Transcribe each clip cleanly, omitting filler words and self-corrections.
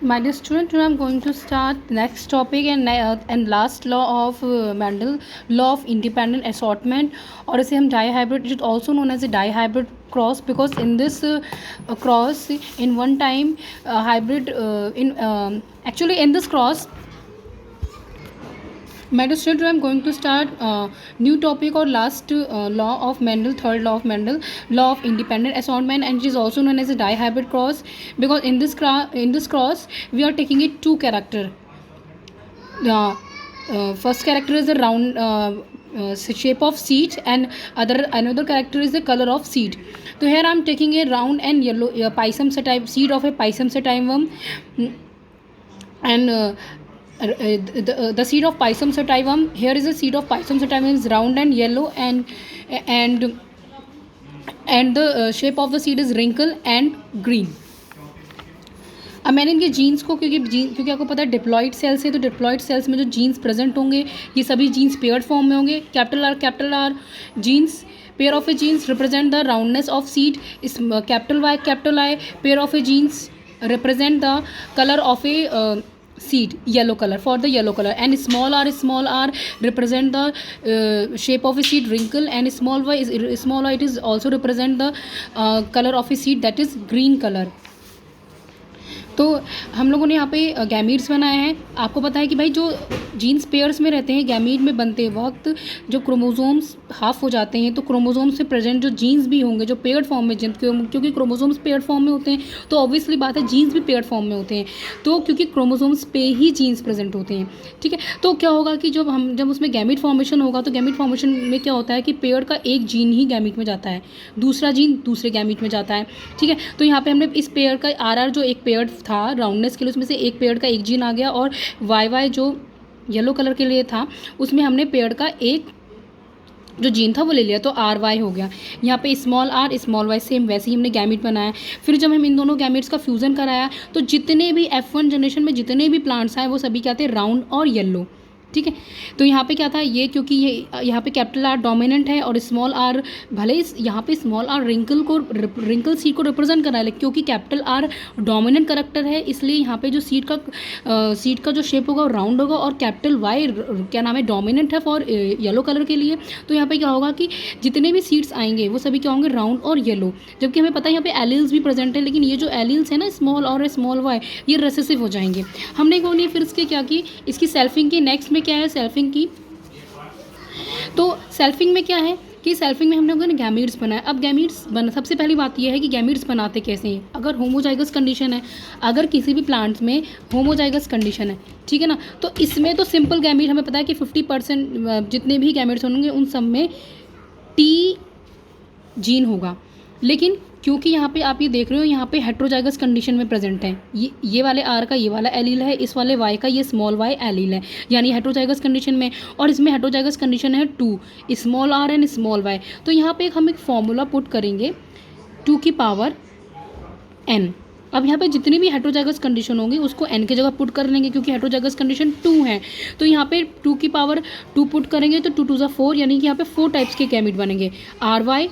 My dear student, today I'm going to start next topic and last law of Mendel, law of independent assortment, or इसे हम dihybrid, it is also known as a dihybrid cross, because in this cross in one time hybrid in actually in this cross. My dear student, I'm going to start new topic or last law of Mendel, third law of Mendel, law of independent assortment, and it is also known as a dihybrid cross, because in this cross we are taking it two character. First character is the round shape of seed, and another character is the color of seed. So here I am taking a round and yellow Pisum sativum, seed of a Pisum sativum, and the seed of Pisum sativum. Here is the seed of Pisum sativum is round and yellow, and the shape of the seed is wrinkle and green. अब मैंने इनके jeans को क्योंकि आपको पता है diploid sales है, तो डिप्लॉइड सेल्स में जो जीन्स प्रेजेंट होंगे ये सभी जीन्स पेयर्ड फॉर्म में होंगे. Capital R genes, pair of a genes represent the roundness of seed. इस capital I pair of a genes represent the color of a seed, yellow color, for the yellow color, and small r represent the shape of a seed, wrinkle, and small y it is also represent the color of a seed, that is green color. तो हम लोगों ने यहाँ पे gametes बनाए हैं. आपको पता है कि भाई जो जीन्स पेयर्स में रहते हैं, गैमीट में बनते वक्त जो क्रोमोसोम्स हाफ हो जाते हैं, तो क्रोमोसोम्स से प्रेजेंट जो जीन्स भी होंगे जो पेयर्ड फॉर्म में, क्योंकि क्रोमोसोम्स पेयर्ड फॉर्म में होते हैं तो ऑब्वियसली बात है जीन्स भी पेयर्ड फॉर्म में होते हैं, तो क्योंकि क्रोमोसोम्स पे ही जीन्स प्रेजेंट होते हैं. ठीक है, तो क्या होगा कि जब उसमें गैमीट फॉर्मेशन होगा, तो गैमीट फॉर्मेशन में क्या होता है कि पेयर का एक जीन ही गैमीट में जाता है, दूसरा जीन दूसरे गैमीट में जाता है. ठीक है, तो यहाँ पे हमने इस पेयर का आर जो एक पेयर था राउंडनेस के लिए, उसमें से एक पेयर का एक जीन आ गया, और वाई जो येलो कलर के लिए था उसमें हमने पेयर का एक जो जीन था वो ले लिया, तो आर वाई हो गया. यहाँ पे small R small Y same वैसे ही हमने गैमीट बनाया. फिर जब हम इन दोनों गैमीट्स का फ्यूज़न कराया, तो जितने भी F1 जनरेशन में जितने भी प्लांट्स आए वो सभी क्या थे, राउंड और येलो. ठीक है, तो यहाँ पे क्या था, ये क्योंकि ये यहाँ पे कैपिटल आर डोमिनेंट है और स्मॉल आर, भले यहाँ पे स्मॉल आर रिंकल सीड को रिप्रेजेंट कर रहा है, क्योंकि कैपिटल आर डोमिनेंट करेक्टर है, इसलिए यहाँ पे जो सीड का जो शेप होगा वो राउंड होगा, और कैपिटल वाई क्या नाम है, डोमिनेंट है फॉर येलो कलर के लिए. तो यहाँ पे क्या होगा कि जितने भी सीड्स आएंगे वो सभी क्या होंगे, राउंड और येलो. जबकि हमें पता है यहाँ पे एलिल्स भी प्रेजेंट है, लेकिन ये जो एलिल्स है ना, स्मॉल और स्मॉल वाई, ये रेसेसिव हो जाएंगे. हमने कौन फिर इसके क्या की, इसकी सेल्फिंग की नेक्स्ट में क्या है, सेल्फिंग की. तो सेल्फिंग में क्या है कि सेल्फिंग में हम लोगों ने गैमीट्स बनाया. अब गैमीट्स सबसे पहली बात यह है कि गैमीट्स बनाते कैसे हैं. अगर होमोजाइगस कंडीशन है, अगर किसी भी प्लांट्स में होमोजाइगस कंडीशन है, ठीक है ना, तो इसमें तो सिंपल गैमीट हमें पता है कि 50% जितने भी गैमीट्स होंगे उन सब में टी जीन होगा. लेकिन क्योंकि यहाँ पे आप ये देख रहे हो, यहाँ पे हेट्रोजाइगस कंडीशन में प्रेजेंट है, ये वाले आर का ये वाला एलील है, इस वाले वाई का ये स्मॉल वाई एलील है, यानी हेट्रोजाइगस कंडीशन में. और इसमें हेट्रोजाइगस कंडीशन है 2, small R and small Y. तो यहाँ पे हम एक फॉर्मूला पुट करेंगे 2 की पावर n. अब यहाँ पे जितनी भी हेट्रोजाइगस कंडीशन होंगी उसको n की जगह पुट कर लेंगे, क्योंकि हेट्रोजाइगस कंडीशन 2 है. तो यहाँ पे 2 की पावर 2 पुट करेंगे तो 2 2 4, यानी कि यहाँ पे 4 टाइप्स के गैमीट बनेंगे, R Y,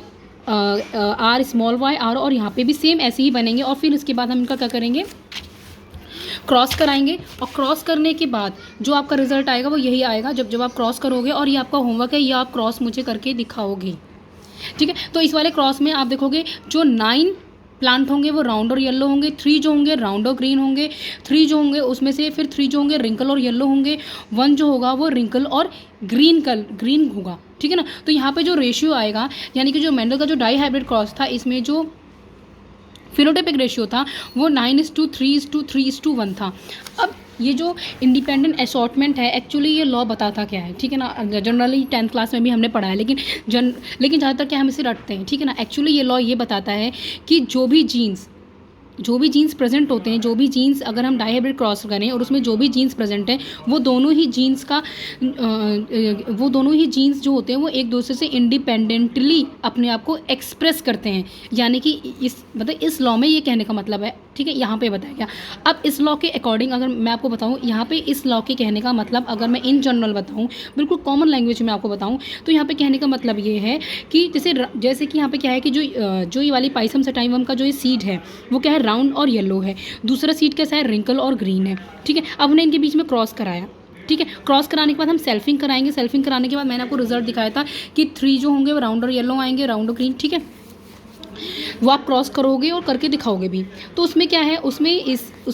R small Y R, और यहाँ पे भी सेम ऐसे ही बनेंगे. और फिर इसके बाद हम इनका क्या करेंगे, क्रॉस कराएंगे. और क्रॉस करने के बाद जो आपका रिजल्ट आएगा वो यही आएगा, जब आप क्रॉस करोगे. और ये आपका होमवर्क है, ये आप क्रॉस मुझे करके दिखाओगे. ठीक है, तो इस वाले क्रॉस में आप देखोगे जो 9 प्लांट होंगे वो राउंड और येलो होंगे, 3 जो होंगे राउंड और ग्रीन होंगे, 3 जो होंगे उसमें से फिर 3 जो होंगे रिंकल और येलो होंगे, 1 जो होगा वो रिंकल और ग्रीन होगा. ठीक है ना, तो यहाँ पे जो रेशियो आएगा, यानी कि जो मेंडल का जो डाई हाइब्रिड क्रॉस था, इसमें जो फिनोटाइपिक रेशियो था वो 9:3:3:1 था. अब ये जो इंडिपेंडेंट असॉर्टमेंट है, एक्चुअली ये लॉ बताता क्या है, ठीक है ना. जनरली 10th क्लास में भी हमने पढ़ा है, लेकिन ज़्यादातर क्या हम इसे रटते हैं, ठीक है ना. एक्चुअली ये लॉ ये बताता है कि जो भी जीन्स प्रेजेंट होते हैं, जो भी जीन्स अगर हम डाईहाइब्रिड क्रॉस करें और उसमें जो भी जीन्स प्रेजेंट हैं, वो दोनों ही जीन्स जो होते हैं वो एक दूसरे से इंडिपेंडेंटली अपने आप को एक्सप्रेस करते हैं. यानी कि इस लॉ में ये कहने का मतलब है, ठीक है, यहाँ पे बताया गया. अब इस लॉ के अकॉर्डिंग अगर मैं आपको बताऊँ, यहाँ पे इस लॉ के कहने का मतलब अगर मैं इन जनरल बताऊँ, बिल्कुल कॉमन लैंग्वेज में आपको बताऊँ, तो यहाँ पे कहने का मतलब ये है कि जैसे कि यहाँ पे क्या है कि जो ये वाली पाइसम सटाइवम का जो ये सीड है वो क्या है, राउंड और येलो है, दूसरा सीड कैसा है, रिंकल और ग्रीन है, ठीक है। अब हमने इनके बीच में क्रॉस कराया, ठीक है। क्रॉस कराने के बाद हम सेल्फिंग कराएंगे, सेल्फिंग कराने के बाद मैंने आपको रिजल्ट दिखाया था कि 3 जो होंगे वो राउंड और येलो आएंगे, राउंड और ग्रीन, ठीक है। वो आप क्रॉस करोगे और करके दिखाओगे भी। तो उसमें क्या है, उसमें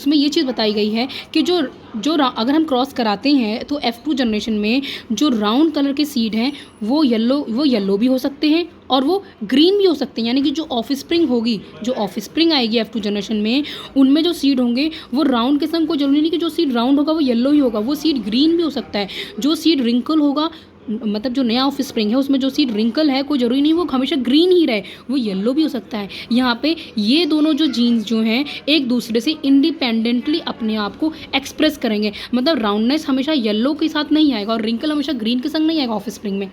ये चीज़ बताई गई है कि अगर हम क्रॉस कराते हैं तो F2 जनरेशन में जो राउंड कलर के सीड हैं वो येलो भी हो सकते हैं और वो ग्रीन भी हो सकते हैं, यानी कि जो ऑफस्प्रिंग होगी, जो ऑफस्प्रिंग आएगी F2 जनरेशन में, उनमें जो सीड होंगे वो राउंड के संग, कोई जरूरी नहीं कि जो सीड राउंड होगा वो येलो ही होगा, वो सीड ग्रीन भी हो सकता है। जो सीड रिंकल होगा, मतलब जो नया ऑफ स्प्रिंग है उसमें जो सीड रिंकल है, कोई ज़रूरी नहीं वो हमेशा ग्रीन ही रहे, वो येलो भी हो सकता है। यहाँ पे ये दोनों जो जीन्स जो हैं एक दूसरे से इंडिपेंडेंटली अपने आप को एक्सप्रेस करेंगे, मतलब राउंडनेस हमेशा येलो के साथ नहीं आएगा और रिंकल हमेशा ग्रीन के संग नहीं आएगा ऑफ स्प्रिंग में।